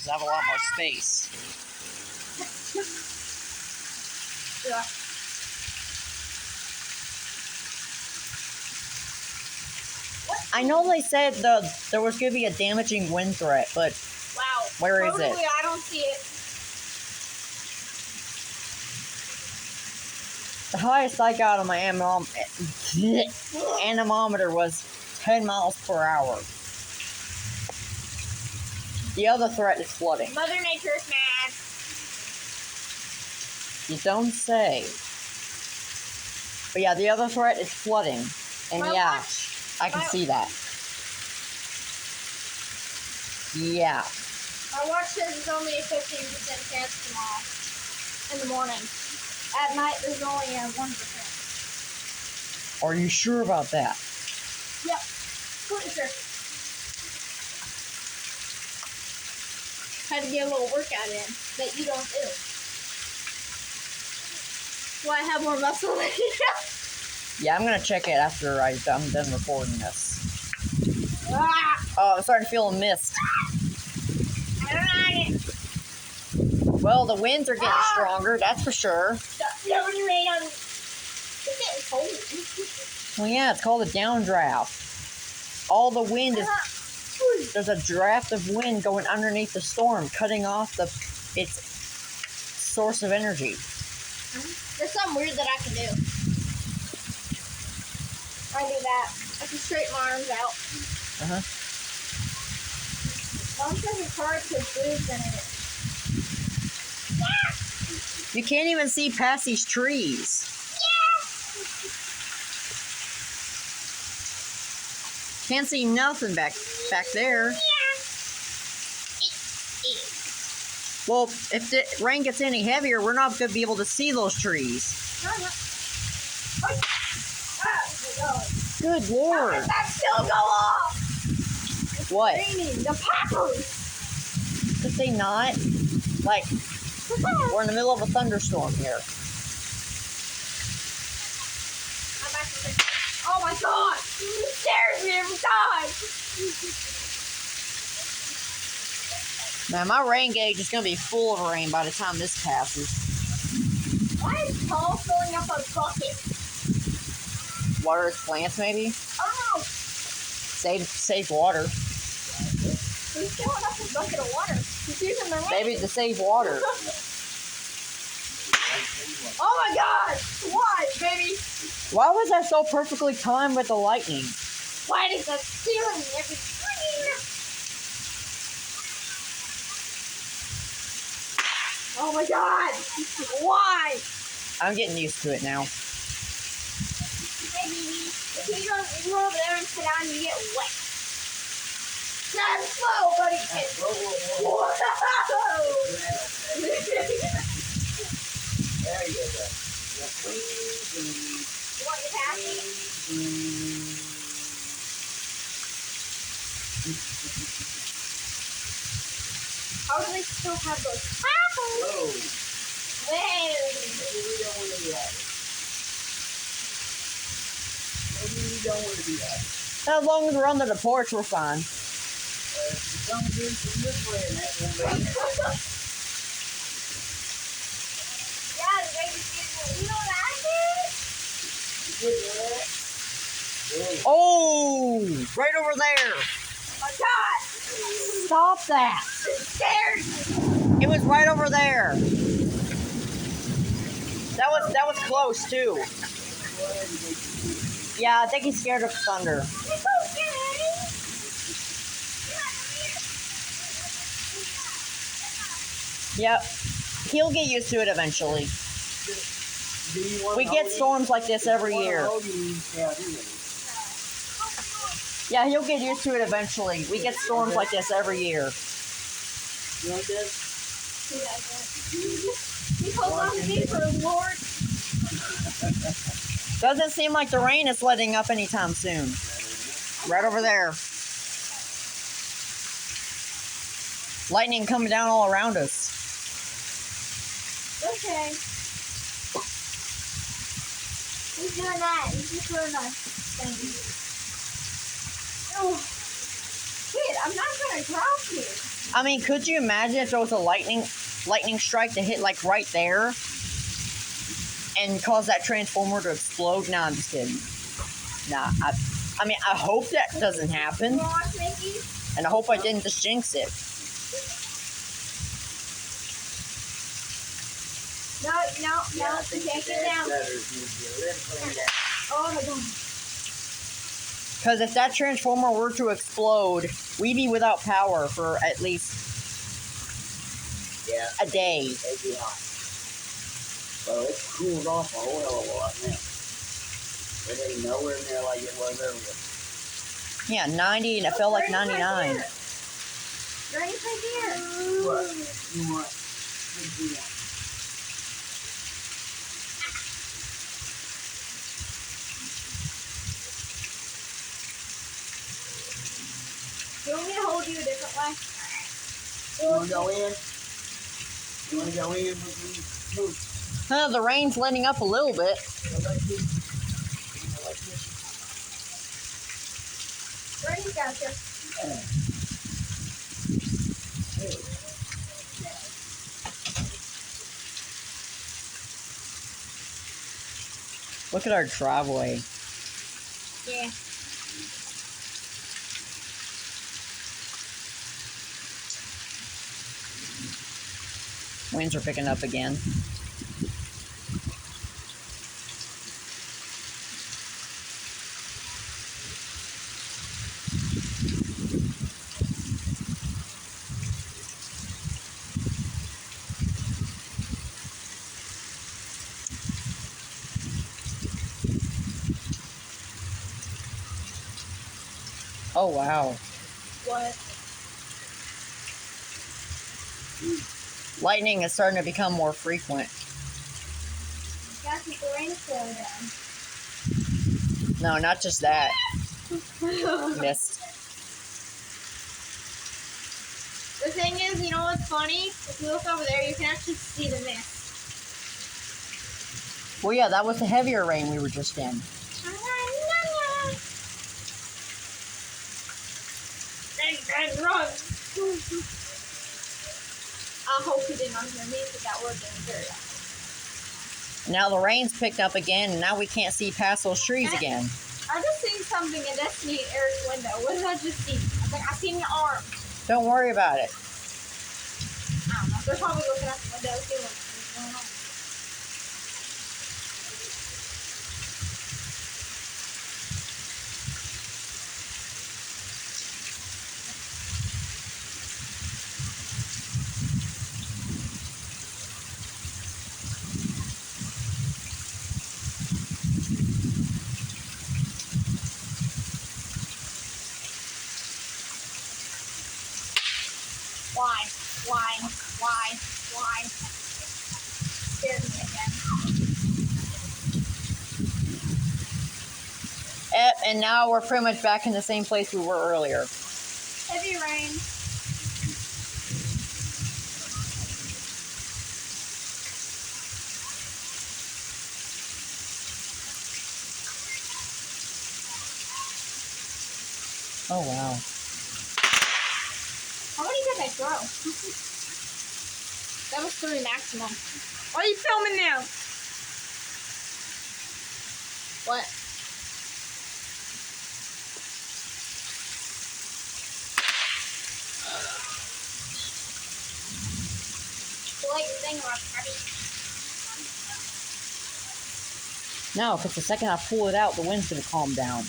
because I have a lot more space. Yeah. I know they said there was going to be a damaging wind threat, but Wow. where is it? I don't see it. The highest I got on my anemometer was 10 miles per hour. The other threat is flooding. Mother Nature's mad. You don't say. But yeah, the other threat is flooding. And yeah, I can see that. Yeah. My watch says it's only a 15% chance tomorrow in the morning. At night, there's only a 1%. Are you sure about that? Yep. Pretty sure. Had to get a little workout in that you don't do. Well, I have more muscle than you. Yeah, I'm going to check it after I'm done recording this. Ah, Oh, I'm starting to feel a mist. I don't like it. Well, the winds are getting stronger, that's for sure. Nobody rain on me. It's getting cold. Well, yeah, it's called a downdraft. All the wind is... There's a draft of wind going underneath the storm, cutting off its source of energy. There's something weird that I can do. I do that. I can straighten my arms out. Uh-huh. Mom says it's hard to breathe in it. You can't even see past these trees. Can't see nothing back there. Well, if the rain gets any heavier, we're not going to be able to see those trees. Good Lord. How did that still go off? What? Raining. The poppers. Could they not? Like, we're in the middle of a thunderstorm here. Oh my God! It scares me every time! Man, my rain gauge is going to be full of rain by the time this passes. Why is Paul filling up a bucket? Water its plants, maybe? Oh! Save water. He's filling up a bucket of water. He's using the rain. Maybe to save water. Oh my God! Why, baby? Why was that so perfectly timed with the lightning? Why does that ceiling every screen? Oh my God! Why? I'm getting used to it now. Hey, baby. If you go over there and sit down, you get wet. That's slow, buddy. Whoa! There you go. You want your taffy? How do they still have those taffy? Whoa. Maybe we don't want to do that. Maybe we don't want to do that. As long as we're under the porch, we're fine. If some good from this way and that one way. Yeah, the baby's getting, you know that is? Oh, right over there. Oh my God! Stop that. It scared me. It was right over there. That was close too. Yeah, I think he's scared of thunder. It's so scary. Yep. He'll get used to it eventually. We get storms like this every year. Yeah, he'll get used to it eventually. We get storms like this every year. You like this? He holds on to me for a Lord. Doesn't seem like the rain is letting up anytime soon. Right over there. Lightning coming down all around us. Okay. He's doing that. He's just doing that thing. Oh. Kid, I'm not going to drop you. I mean, could you imagine if there was a lightning strike to hit like right there and cause that transformer to explode? Nah, I'm just kidding. Nah, I mean, I hope that doesn't happen, You wanna watch Mickey? and I hope I didn't just jinx it. No, you can't get down. Oh my god. Because if that transformer were to explode, we'd be without power for at least a day. It'd be hot. Well, it's cooled off a whole hell of a lot now. It ain't nowhere near like it was earlier. Yeah, 90, and it felt like 99. Granny's right here. What? You want? What do you want? You want me to hold you a different way? You want to go in? You want to go in? Move. The rain's letting up a little bit. Go like this. Go like this. Granny's got you. Look at our driveway. Yeah. Winds are picking up again. Oh, wow. What? Lightning is starting to become more frequent. Gotta keep the rain slowing down. No, not just that. Mist. The thing is, you know what's funny? If you look over there, you can actually see the mist. Well, yeah, that was the heavier rain we were just in. Run! I hope you didn't hear me, because that would have been very awesome. Now the rain's picked up again, and now we can't see past those trees again. I just seen something in Destiny and Eric's window. What did I just see? I seen your arm. Don't worry about it. I don't know. They're probably looking out the window, seeing what's going on. Why? Scared me again. And now we're pretty much back in the same place we were earlier. Heavy rain. Oh, wow. How many did I throw? That was 3 maximum. Why are you filming now? What? Like the thing around No, because the second I pull it out, the wind's going to calm down.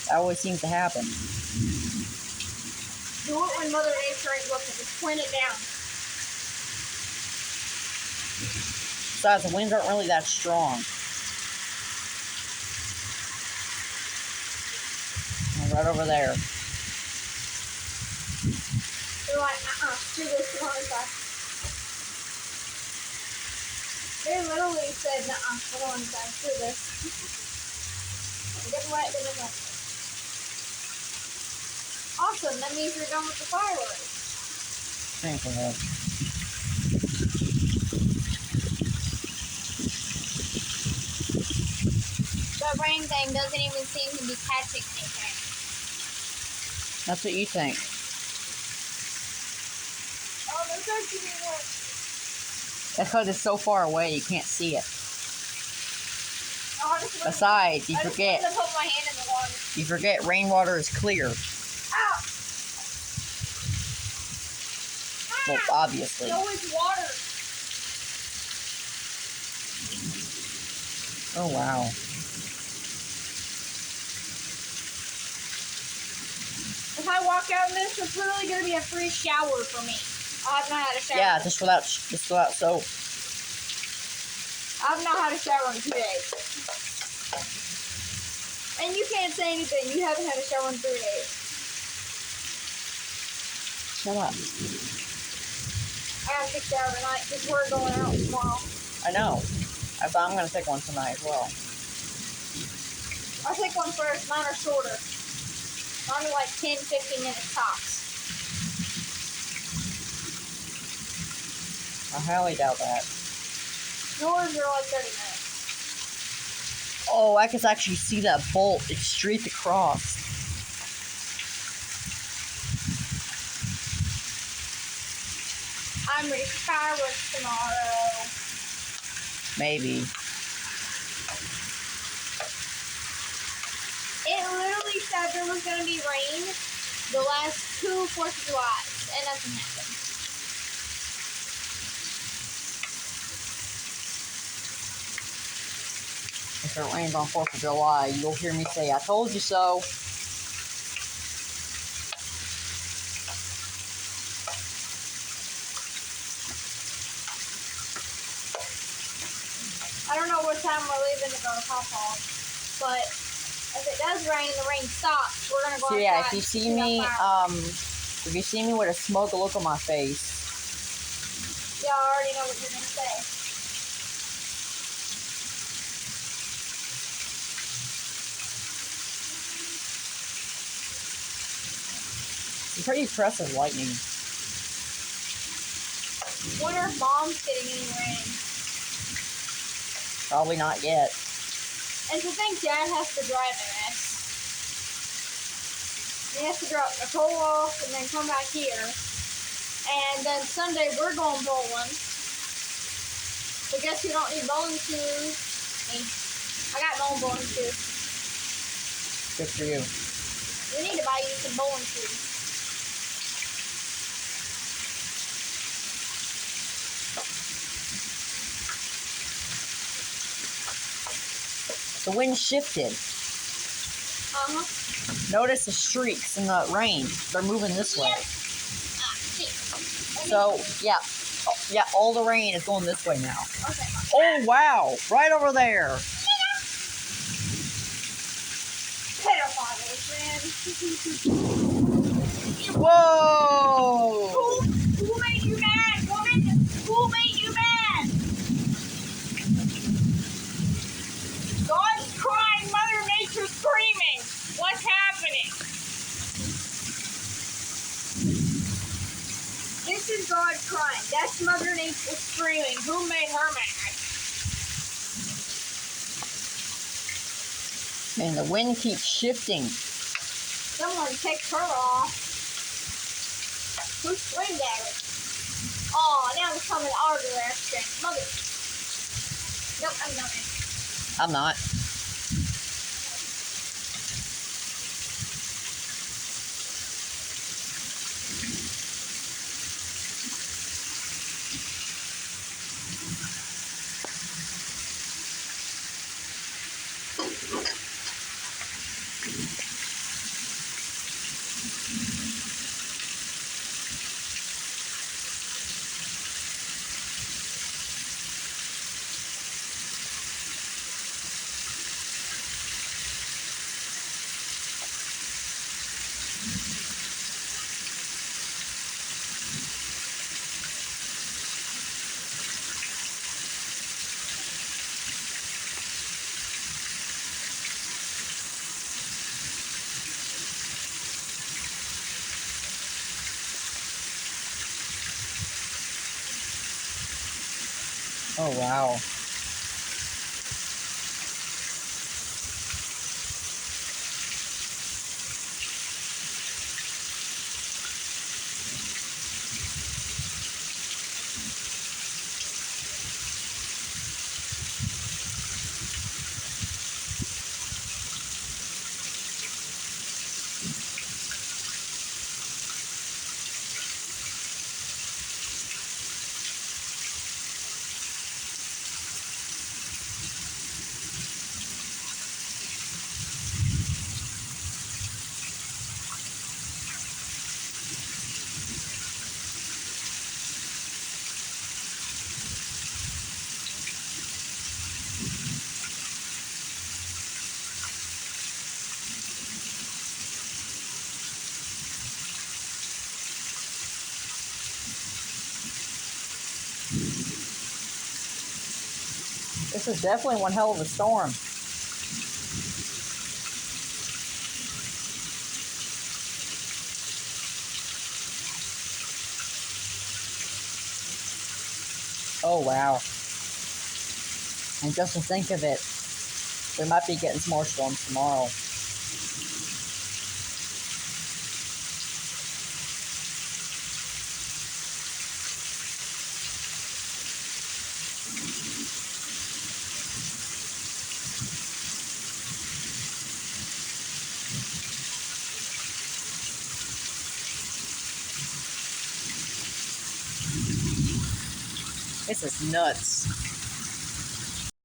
That always seems to happen. Do it when Mother Nature ain't looking. Just point it down. Besides, the winds aren't really that strong. Right over there. They're like, do this one side. They literally said, go on inside, do this. Get right, then it went. Awesome, that means you're done with the fireworks. Thank you. The rain thing doesn't even seem to be catching anything. That's what you think. That's because it's so far away you can't see it. Besides, you forget. To put my hand in the water. You forget rainwater is clear. Ow! Well, obviously. So is water. Oh wow. If I walk out in this, it's literally going to be a free shower for me. I have not had a shower. Yeah, just without soap. I've not had a shower in 2 days. And you can't say anything. You haven't had a shower in 3 days. Shut up. I have to take a shower tonight because we're going out tomorrow. I know. I thought I'm gonna take one tonight as well. I'll take one first. Mine are shorter. Mine are like 10, 15 minutes tops. I highly doubt that. Yours are like 30 minutes. Oh, I can actually see that bolt. It's straight across. I'm ready for fireworks tomorrow. Maybe. It literally said there was going to be rain the last 2 4th of July, and nothing happened. If it rains on 4th of July, you'll hear me say, I told you so. I don't know what time we're leaving to go to Pawpaw, but if it does rain and the rain stops, we're going to go So outside. yeah, if you to see see the me, fireworks. if you see me with a smug look on my face, Yeah, I already know what you're going to say. it's pretty impressive lightning. Wonder if Mom's getting any rain. Probably not yet. And to think Dad has to drive this. He has to drop Nicole off and then come back here. And then Sunday we're going bowling. But guess you don't need bowling shoes. Me. I got my own bowling shoes. Good for you. We need to buy you some bowling shoes. The wind shifted. Uh-huh. Notice the streaks in the rain. They're moving this way. Yep. Ah, shit. Okay. So, yeah. Oh, yeah, all the rain is going this way now. Okay. Oh, wow. Right over there. Pedophiles, man. Whoa. Who made you mad, woman? Who made you mad? God's crying, Mother Nature's screaming. What's happening? This is God crying. That's Mother Nature screaming. Who made her mad? And the wind keeps shifting. Someone kicked her off. Who screamed at her? Oh, now it's coming our direction. Mother. Nope, I'm not. I'm not. Oh, wow. This is definitely one hell of a storm. Oh, wow. And just to think of it, we might be getting some more storms tomorrow. This is nuts.